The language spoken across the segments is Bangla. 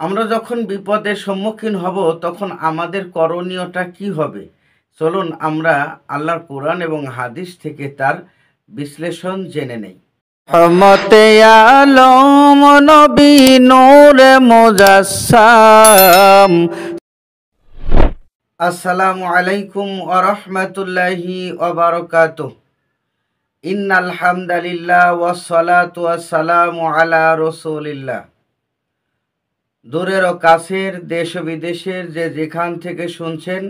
আমরা যখন বিপদের সম্মুখীন হব তখন আমাদের করণীয়টা কি হবে? চলুন আমরা আল্লাহর কোরআন এবং হাদিস থেকে তার বিশ্লেষণ জেনে নেই। রহমতে আলম নবী নূরে মুজাসসাম। আসসালামু আলাইকুম ওয়া রাহমাতুল্লাহি ওয়া বারাকাতুহু। ইন্নাল হামদালিল্লাহ ওয়াস সালাতু ওয়াস সালামু আলা রাসূলিল্লাহ। দূরের ও কাছের, দেশ ও বিদেশের যেখান থেকে শুনছেন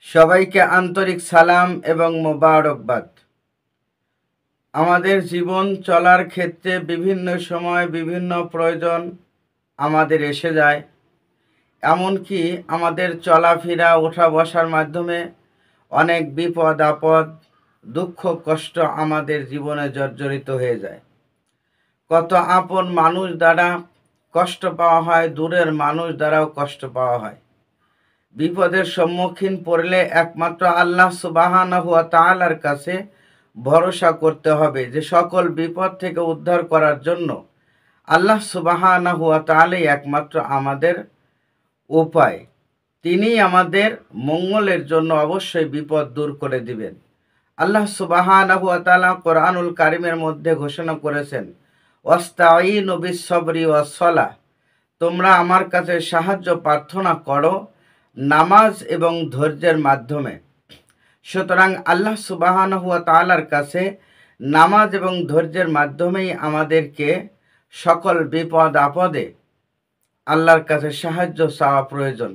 সবাইকে আন্তরিক সালাম এবং মোবারকবাদ। আমাদের জীবন চলার ক্ষেত্রে বিভিন্ন সময় বিভিন্ন প্রয়োজন আমাদের এসে যায়। এমনকি আমাদের চলাফেরা ওঠা বসার মাধ্যমে অনেক বিপদ আপদ, দুঃখ কষ্ট আমাদের জীবনে জর্জরিত হয়ে যায়। কত আপন মানুষ দ্বারা কষ্ট পাওয়া হয়, দূরের মানুষ দ্বারাও কষ্ট পাওয়া হয়। বিপদের সম্মুখীন পড়লে একমাত্র আল্লাহ সুবহানাহু ওয়া তাআলার কাছে ভরসা করতে হবে, যে সকল বিপদ থেকে উদ্ধার করার জন্য আল্লাহ সুবহানাহু ওয়া তাআলাই একমাত্র আমাদের উপায়। তিনিই আমাদের মঙ্গলের জন্য অবশ্যই বিপদ দূর করে দিবেন। আল্লাহ সুবহানাহু ওয়া তাআলা কোরআনুল কারীমের মধ্যে ঘোষণা করেছেন, ওয়াস্তাঈনু বিস-সাবরি ওয়াস-সালাহ, তোমরা আমার কাছে সাহায্য প্রার্থনা করো নামাজ এবং ধৈর্যের মাধ্যমে। সুতরাং আল্লাহ সুবহানাহু ওয়া তাআলার কাছে নামাজ এবং ধৈর্যের মাধ্যমেই আমাদেরকে সকল বিপদ আপদে আল্লাহর কাছে সাহায্য চাওয়া প্রয়োজন।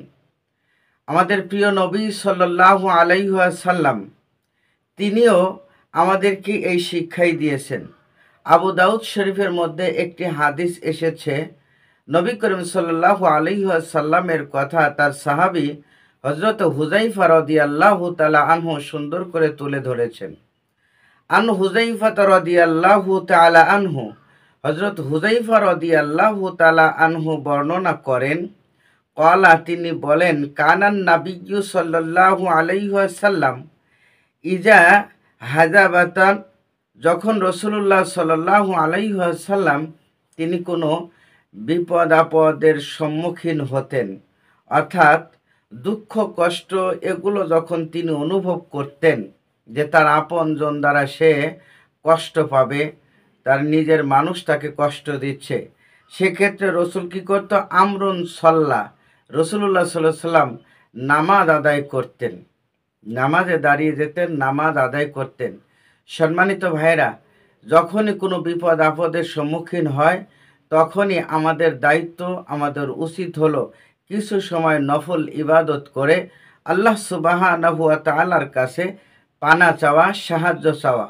আমাদের প্রিয় নবী সাল্লাল্লাহু আলাইহি ওয়াসাল্লাম তিনিও আমাদেরকে এই শিক্ষাই দিয়েছেন। আবু দাউদ শরীফের মধ্যে একটি হাদিস এসেছে, নবী করিম সাল্লাল্লাহু আলাইহি ওয়াসাল্লামের কথা তার সাহাবী হযরত হুযায়ফা রাদিয়াল্লাহু তাআলা আনহু সুন্দর করে তুলে ধরেছেন। আন হুযায়ফা রাদিয়াল্লাহু তাআলা আনহু, হযরত হুযায়ফা রাদিয়াল্লাহু তাআলা আনহু বর্ণনা করেন, ক্বালা, তিনি বলেন, কানান নাবিয়্যু সাল্লাল্লাহু আলাইহি ওয়াসাল্লাম ইজা হাযাবাতান, যখন রাসূলুল্লাহ সাল্লাল্লাহু আলাইহি ওয়াসাল্লাম তিনি কোনো বিপদ আপদের সম্মুখীন হতেন, অর্থাৎ দুঃখ কষ্ট এগুলো যখন তিনি অনুভব করতেন যে তার আপনজন দ্বারা সে কষ্ট পাবে, তার নিজের মানুষ তাকে কষ্ট দিচ্ছে, সেক্ষেত্রে রসুল কী করত? আমরুন সল্লা, রসুলুল্লাহ সাল্লাল্লাহু আলাইহি সাল্লাম নামাজ আদায় করতেন, নামাজে দাঁড়িয়ে যেতেন, নামাজ আদায় করতেন। সম্মানিত ভাইরা, যখনই কোনো বিপদ আপদের সম্মুখীন হয় তখনই আমাদের দায়িত্ব, আমাদের উচিত হলো কিছু সময় নফল ইবাদত করে আল্লাহ সুবহানাহু ওয়া তাআলার কাছে পানা চাওয়া, সাহায্য চাওয়া।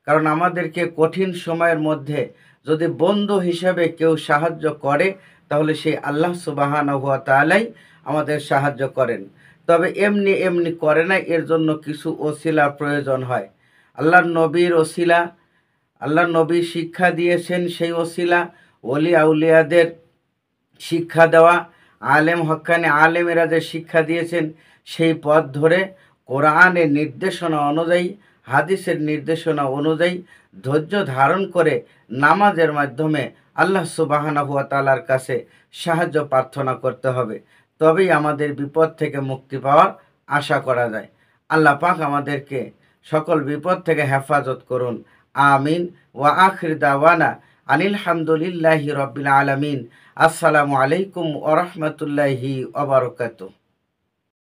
কারণ আমাদেরকে কঠিন সময়ের মধ্যে যদি বন্ধু হিসেবে কেউ সাহায্য করে তাহলে সেই আল্লাহ সুবহানাহু ওয়া তাআলাই আমাদের সাহায্য করেন। তবে এমনি এমনি করে না, এর জন্য কিছু ওসিলা প্রয়োজন হয়। আল্লাহর নবীর ওসিলা, আল্লাহর নবী শিক্ষা দিয়েছেন, সেই ওসিলা ওলি আউলিয়াদের শিক্ষা দেওয়া, আলেম হক্কানি আলেমেরা যে শিক্ষা দিয়েছেন সেই পথ ধরে কোরআনের নির্দেশনা অনুযায়ী, হাদিসের নির্দেশনা অনুযায়ী ধৈর্য ধারণ করে নামাজের মাধ্যমে আল্লাহ সুবহানাহু ওয়া তাআলার কাছে সাহায্য প্রার্থনা করতে হবে, তবেই আমাদের বিপদ থেকে মুক্তি পাওয়ার আশা করা যায়। আল্লাহ পাক আমাদেরকে সকল বিপদ থেকে হেফাজত করুন, আমিন। ওয়া আখির দাওয়ানা আনিল হামদুলিল্লাহি রাব্বিল আলামিন। আসসালামু আলাইকুম ওয়া রাহমাতুল্লাহি ওয়া বারাকাতুহু।